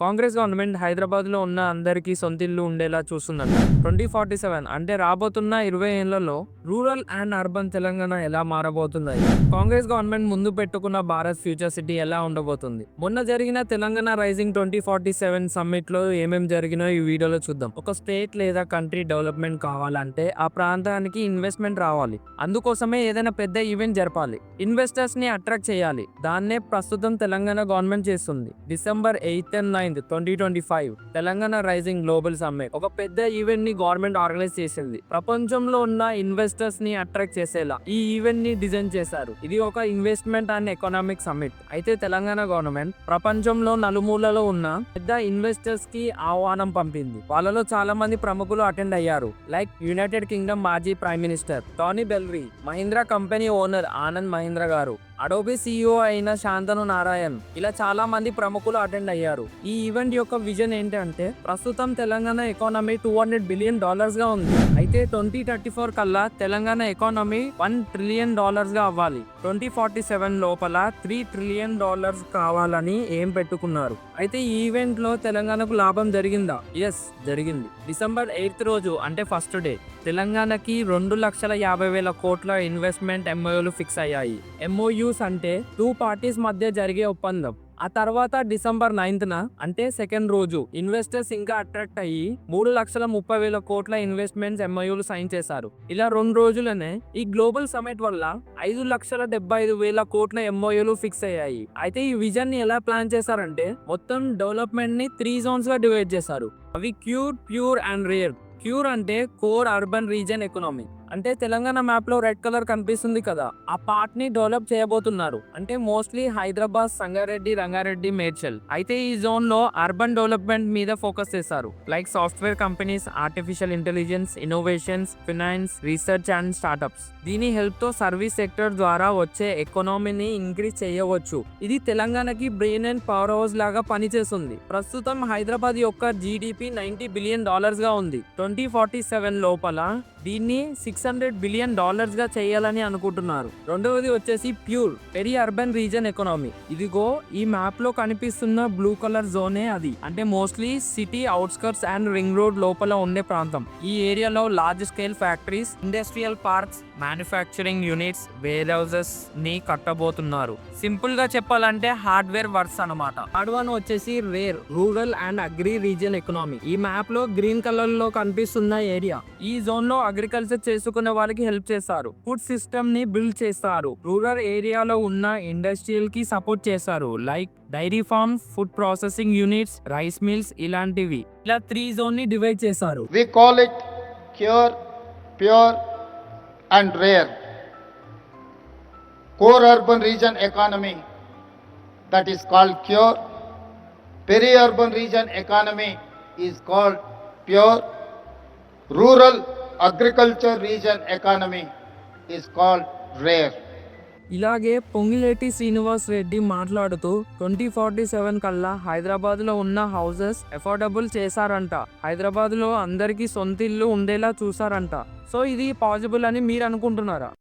Congress government హైదరాబాద్లో ఉన్న అందరికీ సొంత ఇల్లు ఉండేలా చూస్తుందంట. 2047 అంటే రాబోతున్న 20 ఏళ్లలో రూరల్ అండ్ అర్బన్ తెలంగాణ ఎలా మారబోతున్నాయి? కాంగ్రెస్ గవర్నమెంట్ ముందు పెట్టుకున్న భారత్ ఫ్యూచర్ సిటీ ఎలా ఉండబోతుంది? మొన్న జరిగిన తెలంగాణ రైజింగ్ 2047 సమ్మిట్ లో ఏమేం జరిగినో ఈ వీడియోలో చూద్దాం. ఒక స్టేట్ లేదా కంట్రీ డెవలప్మెంట్ కావాలంటే ఆ ప్రాంతానికి ఇన్వెస్ట్మెంట్ రావాలి. అందుకోసమే ఏదైనా పెద్ద ఈవెంట్ జరపాలి, ఇన్వెస్టర్స్ ని అట్రాక్ట్ చేయాలి. దాన్నే ప్రస్తుతం తెలంగాణ గవర్నమెంట్ చేస్తుంది. December 8th and 9th 2025 Telangana rising global summit ఒక పెద్ద ఈవెంట్ ని గవర్నమెంట్ ఆర్గనైజ్ చేసింది. ప్రపంచంలో ఉన్న ఇన్వెస్టర్స్ ని అట్రాక్ట్ చేసేలా ఈ ఈవెంట్ ని డిజైన్ చేశారు. ఇది ఒక ఇన్వెస్ట్మెంట్ అండ్ ఎకనామిక్ సమ్మిట్. అయితే తెలంగాణ గవర్నమెంట్ ప్రపంచంలో నలుమూలలో ఉన్న పెద్ద ఇన్వెస్టర్స్ కి ఆహ్వానం పంపింది. వాళ్ళలో చాలా మంది ప్రముఖులు అటెండ్ అయ్యారు. లైక్ యునైటెడ్ కింగ్డమ్ మాజీ prime minister Tony Blair, Mahindra company owner Anand Mahindra గారు, అడోబీ CEO అయిన శాంతను నారాయణ్, ఇలా చాలా మంది ప్రముఖులు అటెండ్ అయ్యారు. ఈ ఈవెంట్ యొక్క విజన్ ఏంటంటే ప్రస్తుతం తెలంగాణ ఎకానమీ $200 బిలియన్ గా ఉంది. అయితే 2034 కల్లా తెలంగాణ ఎకానమీ $1 ట్రిలియన్ గా అవ్వాలి. 2047 లోపల $3 ట్రిలియన్ కావాలని ఏం పెట్టుకున్నారు. అయితే ఈ ఈవెంట్ లో తెలంగాణకు లాభం జరిగిందా? ఎస్, జరిగింది. December 8th రోజు అంటే ఫస్ట్ డే తెలంగాణకి 2,50,000 కోట్ల ఇన్వెస్ట్మెంట్ MOUలు ఫిక్స్ అయ్యాయి. MOUs అంటే టూ పార్టీస్ మధ్య జరిగే ఒప్పందం. ఆ తర్వాత December 9th అంటే సెకండ్ రోజు ఇన్వెస్టర్స్ ఇంకా అట్రాక్ట్ అయ్యి 3,30,000 కోట్ల ఇన్వెస్ట్మెంట్స్ MOUలు సైన్ చేశారు. ఇలా 2 రోజులనే ఈ గ్లోబల్ సమిట్ వల్ల 5,75,000 కోట్ల MOUలు ఫిక్స్ అయ్యాయి. అయితే ఈ విజన్ ని ఎలా ప్లాన్ చేశారంటే మొత్తం డెవలప్మెంట్ ని 3 జోన్స్ గా డివైడ్ చేశారు. అవి cure, pure and rare. Cure అంటే కోర్ అర్బన్ రీజన్ ఎకనామీ. అంటే తెలంగాణ మ్యాప్ లో రెడ్ కలర్ కనిపిస్తుంది కదా, ఆ పార్ట్ ని డెవలప్ చేయబోతున్నారు. అంటే మోస్ట్లీ హైదరాబాద్, సంగారెడ్డి, రంగారెడ్డి, మేడ్చల్. అయితే ఈ జోన్ లో అర్బన్ డెవలప్మెంట్ మీద ఫోకస్ చేశారు. Like software companies, artificial intelligence, innovations, finance, research and startups. దీని హెల్ప్ తో సర్వీస్ సెక్టర్ ద్వారా వచ్చే ఎకానమీని ఇంక్రీజ్ చేయవచ్చు. ఇది తెలంగాణకి బ్రెయిన్ అండ్ పవర్ హౌస్ లాగా పనిచేస్తుంది. ప్రస్తుతం హైదరాబాద్ యొక్క GDP $90 బిలియన్ గా ఉంది. 2047 లోపల దీన్ని $600 బిలియన్ గా చేయాలని అనుకుంటున్నారు. రెండవది వచ్చేసి pure, peri urban reason economy. ఇదిగో ఈ మ్యాప్ లో కనిపిస్తున్న బ్లూ కలర్ జోనే అది. అంటే mostly city outskirts and ring road లోపల ఉండే ప్రాంతం. ఈ ఏరియాలో large scale factories, industrial parks, manufacturing units, warehouses ని కట్టబోతున్నారు. సింపుల్ గా చెప్పాలంటే హార్డ్వేర్ వర్క్స్ అన్నమాట. థర్డ్ వన్ వచ్చేసి rare, rural and agri region economy. ఈ మ్యాప్ లో గ్రీన్ కలర్ లో కనిపిస్తున్న ఏరియా. ఈ జోన్ లో అగ్రికల్చర్ చేసుకునే వాళ్ళకి హెల్ప్ చేస్తారు. ఫుడ్ సిస్టమ్ ని బిల్డ్ చేస్తారు. రూరల్ ఏరియాలో ఉన్న ఇండస్ట్రియల్ కి సపోర్ట్ చేస్తారు. Like dairy farms, food processing units, rice mills, ఇలాంటివి. ఇలా 3 జోన్ ని డివైడ్ చేశారు. We call it cure, pure and rare. Core urban region economy, that is called cure. Peri-urban region economy is called pure. Rural agriculture region economy is called rare. ఇలాగే పొంగిలేటి శ్రీనివాస్ రెడ్డి మాట్లాడుతూ 2047 కల్లా హైదరాబాద్ లో ఉన్న houses affordable చేశారంట. హైదరాబాద్ లో అందరికీ సొంత ఇల్లు ఉండేలా చూసారంట. సో ఇది పాసిబుల్ అని మీరు అనుకుంటున్నారా?